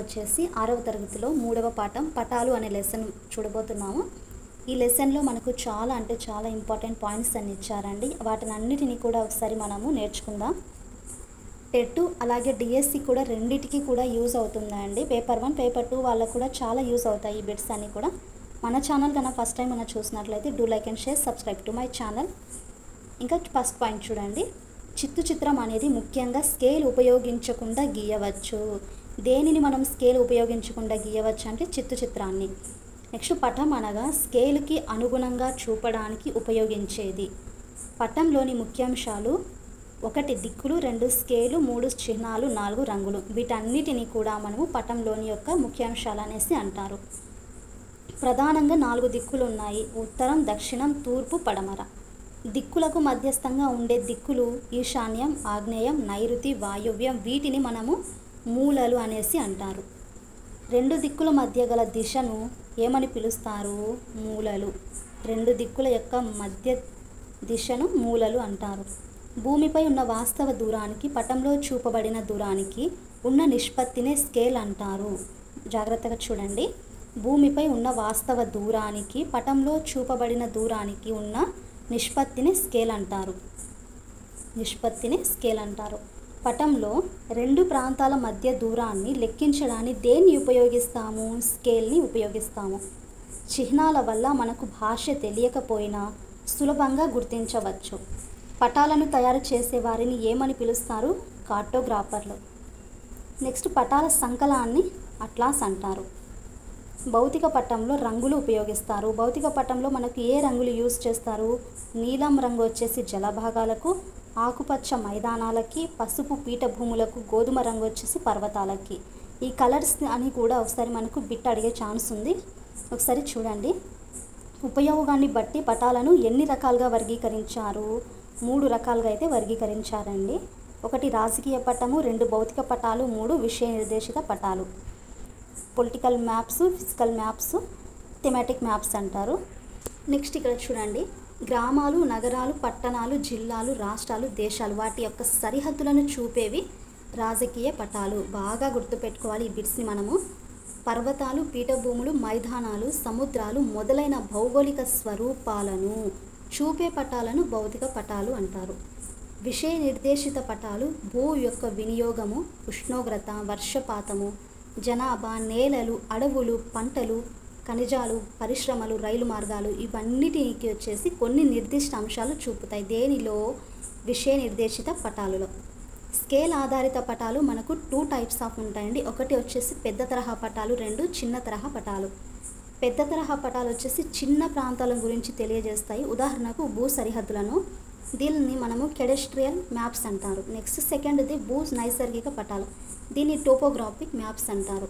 వచ్చేసి 6వ తరగతిలో 3వ పాఠం పటాలు అనే లెసన్ చూడబోతున్నాము. ఈ లెసన్లో మనకు చాలా అంటే చాలా ఇంపార్టెంట్ పాయింట్స్ అన్ని ఇచ్చారండి. వాటినన్నిటిని కూడా ఒకసారి మనము నేర్చుకుందాం. టెట్ అలాగే డిఎస్సి కూడా రెండిటికి కూడా యూజ్ అవుతుందండి. పేపర్ 1 పేపర్ 2 వాళ్ళకు కూడా చాలా యూజ్ అవుతాయి ఈ బిట్స్ అన్నీ కూడా. మన ఛానల్ కన్నా ఫస్ట్ టైం మనం చూసినట్లయితే do like and share, subscribe to my channel. ఇంకా ఫస్ట్ పాయింట్ చూడండి. చిత్తు చిత్రం అనేది ముఖ్యంగా స్కేల్ ఉపయోగించకుండా గీయవచ్చు. దేనిని మనం స్కేల్ ఉపయోగించకుండా గీయవచ్చు అంటే చిత్తు చిత్రాన్ని. నెక్స్ట్ పటం అనగా స్కేల్కి అనుగుణంగా చూపడానికి ఉపయోగించేది. పటంలోని ముఖ్యాంశాలు 1 దిక్కులు, 2 స్కేలు, 3 చిహ్నాలు, 4 రంగులు. వీటన్నిటిని కూడా మనము పటంలోని యొక్క ముఖ్యాంశాలు అనేసి అంటారు. ప్రధానంగా 4 దిక్కులు ఉన్నాయి: ఉత్తరం, దక్షిణం, తూర్పు, పడమర. దిక్కులకు మధ్యస్థంగా ఉండే దిక్కులు ఈశాన్యం, ఆగ్నేయం, నైరుతి, వాయువ్యం. వీటిని మనము మూలలు అనేసి అంటారు. 2 దిక్కుల మధ్య గల దిశను ఏమని పిలుస్తారు? మూలలు. 2 దిక్కుల యొక్క మధ్య దిశను మూలలు అంటారు. భూమిపై ఉన్న వాస్తవ దూరానికి పటంలో చూపబడిన దూరానికి ఉన్న నిష్పత్తినే స్కేల్ అంటారు. జాగ్రత్తగా చూడండి. భూమిపై ఉన్న వాస్తవ దూరానికి పటంలో చూపబడిన దూరానికి ఉన్న నిష్పత్తిని స్కేల్ అంటారు. పటంలో 2 ప్రాంతాల మధ్య దూరాన్ని లెక్కించడానికి దేన్ని ఉపయోగిస్తాము? స్కేల్ని ఉపయోగిస్తాము. చిహ్నాల వల్ల మనకు భాష తెలియకపోయినా సులభంగా గుర్తించవచ్చు. పటాలను తయారు చేసే వారిని ఏమని పిలుస్తారు? కార్టోగ్రాఫర్లు. నెక్స్ట్ పటాల సంకలాన్ని అట్లాస్ అంటారు. భౌతిక పటంలో రంగులు ఉపయోగిస్తారు. భౌతిక పటంలో మనకు ఏ రంగులు యూజ్ చేస్తారు? నీలం రంగు వచ్చేసి జలభాగాలకు, ఆకుపచ్చ మైదానాలకి, పసుపు పీఠభూములకు, గోధుమ రంగు వచ్చేసి పర్వతాలకి. ఈ కలర్స్ అని కూడా ఒకసారి మనకు బిట్ అడిగే ఛాన్స్ ఉంది. ఒకసారి చూడండి. ఉపయోగాన్ని బట్టి పటాలను ఎన్ని రకాలుగా వర్గీకరించారు? 3 రకాలుగా అయితే వర్గీకరించారండి. 1 రాజకీయ పటము, 2 భౌతిక పటాలు, 3 విషయ నిర్దేశిత పటాలు. Political maps, physical maps, thematic maps అంటారు. నెక్స్ట్ ఇక్కడ చూడండి. గ్రామాలు, నగరాలు, పట్టణాలు, జిల్లాలు, రాష్ట్రాలు, దేశాలు వాటి యొక్క సరిహద్దులను చూపేవి రాజకీయ పటాలు. బాగా గుర్తుపెట్టుకోవాలి ఈ బిట్స్ని మనము. పర్వతాలు, పీఠభూములు, మైదానాలు, సముద్రాలు మొదలైన భౌగోళిక స్వరూపాలను చూపే పటాలను భౌతిక పటాలు అంటారు. విషయ నిర్దేశిత పటాలు భూ యొక్క వినియోగము, ఉష్ణోగ్రత, వర్షపాతము, జనాభా, నేలలు, అడవులు, పంటలు, ఖనిజాలు, పరిశ్రమలు, రైలు మార్గాలు ఇవన్నిటికి వచ్చేసి కొన్ని నిర్దిష్ట అంశాలు చూపుతాయి. దేనిలో? విషయ నిర్దేశిత పటాలలో. స్కేల్ ఆధారిత పటాలు మనకు 2 టైప్స్ ఆఫ్ ఉంటాయండి. 1 వచ్చేసి పెద్ద తరహా పటాలు, 2 చిన్న తరహా పటాలు. పెద్ద తరహా పటాలు వచ్చేసి చిన్న ప్రాంతాల గురించి తెలియజేస్తాయి. ఉదాహరణకు భూ సరిహద్దులను. దీనిని మనము కెడస్ట్రియల్ మ్యాప్స్ అంటారు. నెక్స్ట్ సెకండ్ది భూ నైసర్గిక పటాలు. దీన్ని టోపోగ్రాఫిక్ మ్యాప్స్ అంటారు.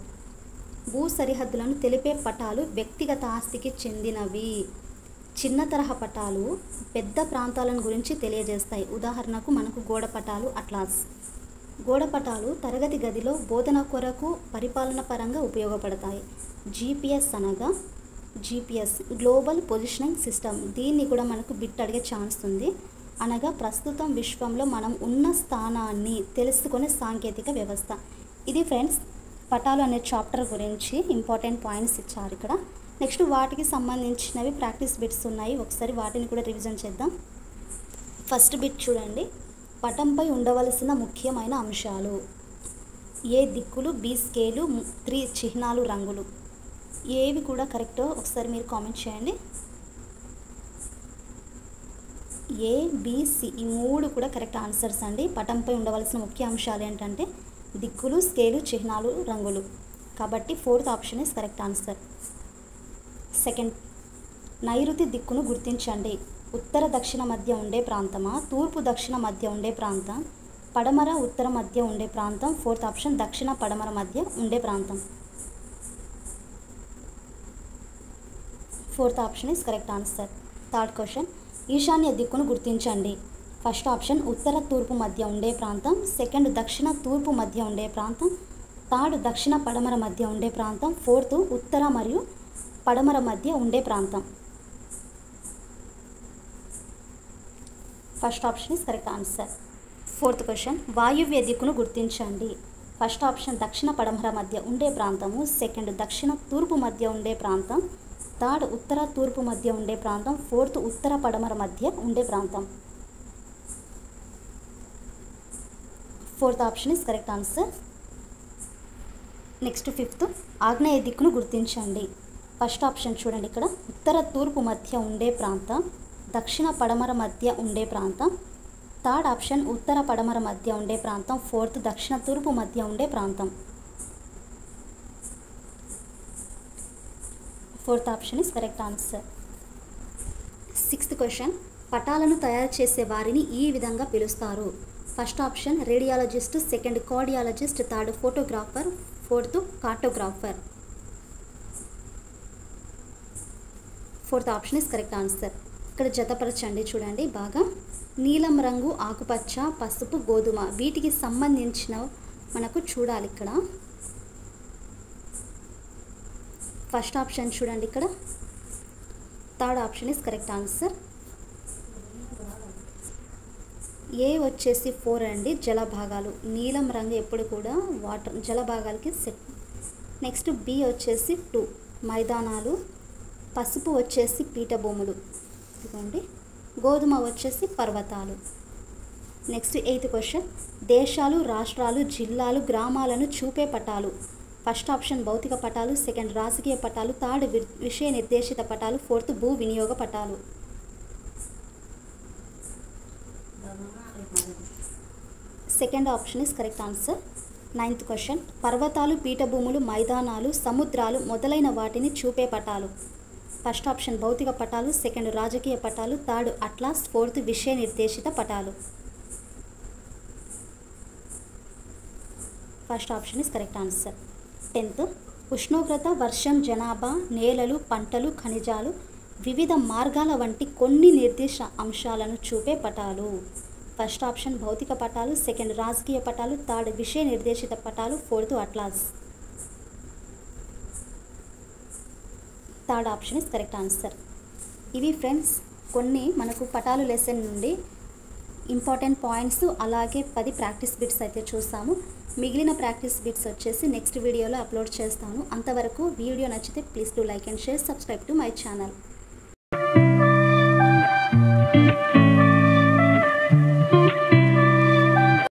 భూ సరిహద్దులను తెలిపే పటాలు వ్యక్తిగత ఆస్తికి చెందినవి. చిన్న తరహా పటాలు పెద్ద ప్రాంతాలను గురించి తెలియజేస్తాయి. ఉదాహరణకు మనకు గోడ పటాలు, అట్లాస్. గోడ పటాలు తరగతి గదిలో బోధన కొరకు పరిపాలన పరంగా ఉపయోగపడతాయి. జీపీఎస్ అనగా గ్లోబల్ పొజిషనింగ్ సిస్టమ్. దీన్ని కూడా మనకు బిట్ అడిగే ఛాన్స్ ఉంది. అనగా ప్రస్తుతం విశ్వంలో మనం ఉన్న స్థానాన్ని తెలుసుకునే సాంకేతిక వ్యవస్థ. ఇది ఫ్రెండ్స్ పటాలు అనే చాప్టర్ గురించి ఇంపార్టెంట్ పాయింట్స్ ఇచ్చారు ఇక్కడ. నెక్స్ట్ వాటికి సంబంధించినవి ప్రాక్టీస్ బిట్స్ ఉన్నాయి. ఒకసారి వాటిని కూడా రివిజన్ చేద్దాం. ఫస్ట్ బిట్ చూడండి. పటంపై ఉండవలసిన ముఖ్యమైన అంశాలు: ఏ దిక్కులు, బి స్కేలు, 3 చిహ్నాలు, రంగులు. ఏవి కూడా కరెక్టో ఒకసారి మీరు కామెంట్ చేయండి. ఏ, బి, సి ఈ 3 కూడా కరెక్ట్ ఆన్సర్స్ అండి. పటంపై ఉండవలసిన ముఖ్య అంశాలు ఏంటంటే దిక్కులు, స్కేలు, చిహ్నాలు, రంగులు. కాబట్టి 4th option is correct answer. Second, నైరుతి దిక్కును గుర్తించండి. ఉత్తర దక్షిణ మధ్య ఉండే ప్రాంతమా, తూర్పు దక్షిణ మధ్య ఉండే ప్రాంతం, పడమర ఉత్తర మధ్య ఉండే ప్రాంతం. 4th ఆప్షన్ దక్షిణ పడమర మధ్య ఉండే ప్రాంతం. 4th option is correct answer. Third question, ఈశాన్య దిక్కును గుర్తించండి. ఫస్ట్ ఆప్షన్ ఉత్తర తూర్పు మధ్య ఉండే ప్రాంతం, సెకండ్ దక్షిణ తూర్పు మధ్య ఉండే ప్రాంతం, థర్డ్ దక్షిణ పడమర మధ్య ఉండే ప్రాంతం, 4th ఉత్తర మరియు పడమర మధ్య ఉండే ప్రాంతం. First option is correct answer. 4th question, వాయువ్య దిక్కును గుర్తించండి. ఫస్ట్ ఆప్షన్ దక్షిణ పడమర మధ్య ఉండే ప్రాంతము, సెకండ్ దక్షిణ తూర్పు మధ్య ఉండే ప్రాంతం, థర్డ్ ఉత్తర తూర్పు మధ్య ఉండే ప్రాంతం, ఫోర్త్ ఉత్తర పడమర మధ్య ఉండే ప్రాంతం. Fourth option is correct answer. Next fifth, ఆగ్నేయ దిక్కును గుర్తించండి. ఫస్ట్ ఆప్షన్ చూడండి, ఇక్కడ ఉత్తర తూర్పు మధ్య ఉండే ప్రాంతం, దక్షిణ పడమర మధ్య ఉండే ప్రాంతం, థర్డ్ ఆప్షన్ ఉత్తర పడమర మధ్య ఉండే ప్రాంతం, ఫోర్త్ దక్షిణ తూర్పు మధ్య ఉండే ప్రాంతం. Fourth option is correct answer. Sixth question, పటాలను తయారు చేసే వారిని ఈ విధంగా పిలుస్తారు. First option radiologist, second cardiologist, third photographer, fourth cartographer. Fourth option is correct answer. ఇక్కడ జతపరచండి చూడండి బాగా. నీలం రంగు, ఆకుపచ్చ, పసుపు, గోధుమ వీటికి సంబంధించిన మనకు చూడాలి ఇక్కడ. ఫస్ట్ ఆప్షన్ చూడండి ఇక్కడ, third option is correct answer. A వచ్చేసి 4 అండి, జలభాగాలు. నీలం రంగు ఎప్పుడు కూడా వాటర్ జలభాగాలకి సెట్. నెక్స్ట్ బి వచ్చేసి 2 మైదానాలు, పసుపు వచ్చేసి పీఠభూములు, ఇదిగోండి. గోధుమ వచ్చేసి పర్వతాలు. నెక్స్ట్ 8th క్వశ్చన్, దేశాలు, రాష్ట్రాలు, జిల్లాలు, గ్రామాలను చూపే పటాలు. ఫస్ట్ ఆప్షన్ భౌతిక పటాలు, సెకండ్ రాజకీయ పటాలు, థర్డ్ విషయ నిర్దేశిత పటాలు, ఫోర్త్ భూ వినియోగ పటాలు. Second option is correct answer. 9th question, పర్వతాలు, పీఠభూములు, మైదానాలు, సముద్రాలు మొదలైన వాటిని చూపే పటాలు. ఫస్ట్ ఆప్షన్ భౌతిక పటాలు, సెకండ్ రాజకీయ పటాలు, థర్డ్ అట్లాస్, ఫోర్త్ విషయ నిర్దేశిత పటాలు. First option is correct answer. 10th, ఉష్ణోగ్రత, వర్షం, జనాభా, నేలలు, పంటలు, ఖనిజాలు, వివిధ మార్గాల వంటి కొన్ని నిర్దిష్ట అంశాలను చూపే పటాలు. ఫస్ట్ ఆప్షన్ భౌతిక పటాలు, సెకండ్ రాజకీయ పటాలు, థర్డ్ విషయ నిర్దేశిత పటాలు, fourth atlas. Third option is correct answer. ఇవి ఫ్రెండ్స్ కొన్ని మనకు పటాలు లెసన్ నుండి ఇంపార్టెంట్ పాయింట్స్, అలాగే 10 ప్రాక్టీస్ బిట్స్ అయితే చూసాము. మిగిలిన ప్రాక్టీస్ బిట్స్ వచ్చేసి నెక్స్ట్ వీడియోలో అప్లోడ్ చేస్తాను. అంతవరకు వీడియో నచ్చితే please do like and share, subscribe to my channel.